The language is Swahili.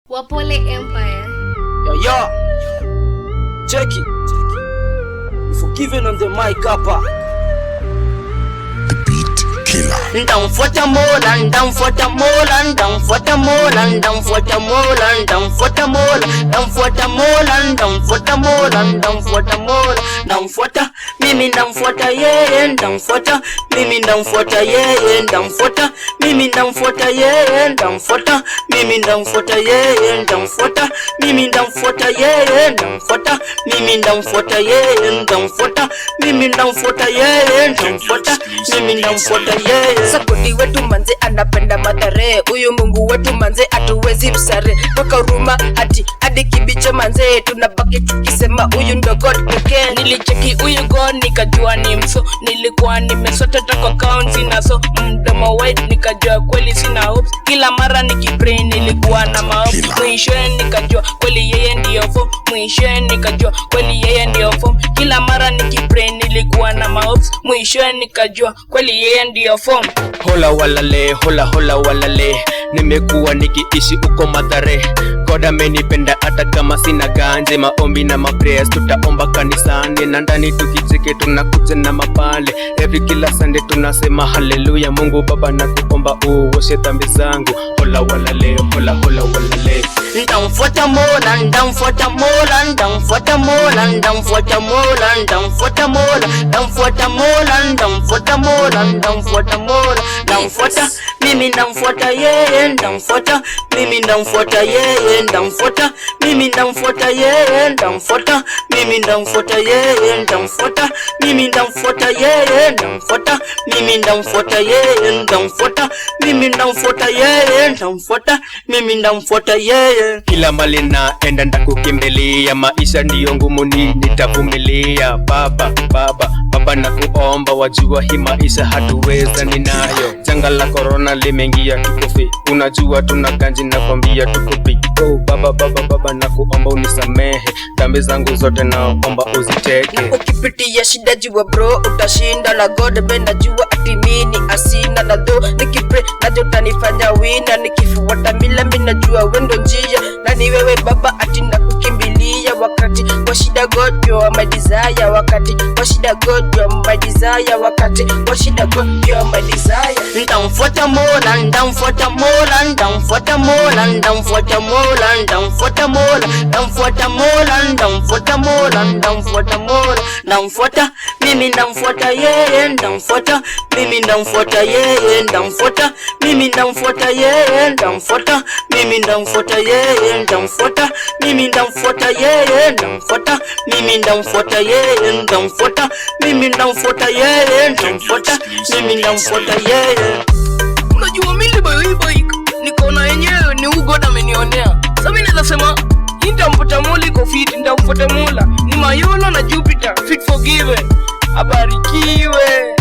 Wapole Empire. Yo, check it. Forgiven on the mic hapa. The beat killer. Ndamfuata Mola, ndamfuata Mola, ndamfuata Mola, ndamfuata Mola, ndamfuata Mola, ndamfuata Mola, ndamfuata Mola, ndamfuata Mola, ndamfuata mimi, ndamfuata yeye, ndamfuata mimi, ndamfuata yeye, ndamfuata mimi, ndamfuata yeye, ndamfuata mimi, ndamfuata yeye, ndamfuata mimi, ndamfuata yeye, ndamfuata mimi, ndamfuata yeye, ndamfuata mimi, ndamfuata yeye, ndamfuata mimi, ndamfuata yeye. Sakudi wetu manze anapenda madhare, uyu Mungu wetu manze atuwezi msare. Toka Ruma hadi Kibicho manze, tunabaki tukisema uyu ndo God pekee. Nilicheki uyu God nikajua ni mso, nilikuwa nimesota toka county na so mdomo white nikajua kweli sina hopes. Kila mara nikipray nilikuwa na mahope, mwishowe nikajua kweli yeye ndio form, mwishowe nikajua kweli yeye ndio form. Kila mara nikipray nilikuwa na mahopes, mwishowe nikajua kweli yeye ndio form. Hola walale, hola hola walale, nimekuwa nikiishi uko Mathare. God amenipenda hata kama sina ganje, maombi na maprayers tutaomba kanisani, na ndani tukicheke tunakuja na mapale. Every kila Sunday tunasema hallelujah. Mungu Baba nakuomba uoshe dhambi zangu. Hola walale, hola hola walale. Ndamfuata Mola, ndamfuata Mola, ndamfuata Mola, ndamfuata Mola, ndamfuata Mola, ndamfuata Mola, ndamfuata Mola, ndamfuata Mola, ndamfuata mimi, ndamfuata yeye, ndamfuata mimi, ndamfuata yeye, ndamfuata mimi, ndamfuata yeye, ndamfuata mimi, ndamfuata yeye, ndamfuata mimi, ndamfuata yeye, ndamfuata mimi, ndamfuata yeye, ndamfuata mimi, ndamfuata yeye, ndamfuata mimi, ndamfuata yeye. Kila mali naenda ndakukimbilia, maisha ndiyo ngumu nitavumilia. Baba nakuomba, wajua hii maisha hatuweza ninayo. Janga la corona limeingia tukofi, unajua tunakanji na kwambia tukopi. Oh baba nakuomba unisamehe dhambi zangu zote, naomba uziteke. Ukipitia shida jua bro utashinda, na God benda jua ati mini asina na do. Nikipray najo utanifanya wina, nikifuata mila mimi najua wendo njia, na ni wewe Baba ati nakukimbilia. Wakati wa shida God you are my desire, wakati wa shida God you are my desire, wakati wa shida God you are my desire. Ndamfuata Mola, ndamfuata Mola, ndamfuata Mola, ndamfuata Mola, ndamfuata Mola, ndamfuata Mola, ndamfuata Mola, ndamfuata Mola, ndamfuata mimi, ndamfuata yeye, ndamfuata mimi, ndamfuata yeye, ndamfuata mimi, ndamfuata yeye, ndamfuata mimi, ndamfuata yeye, ndamfuata mimi, ndamfuata yeye, ndamfuata mimi, ndamfuata yeye, ndamfuata mimi, ndamfuata yeye, ndamfuata mimi, ndamfuata yeye. Unajua mimi boy niko na yenyewe ni God amenionea. Sasa mimi nasema nitamfuata Mola iko fit, nitamfuata Mola ni Mayolo na Jupiter fit forgiven. Abarikiwe.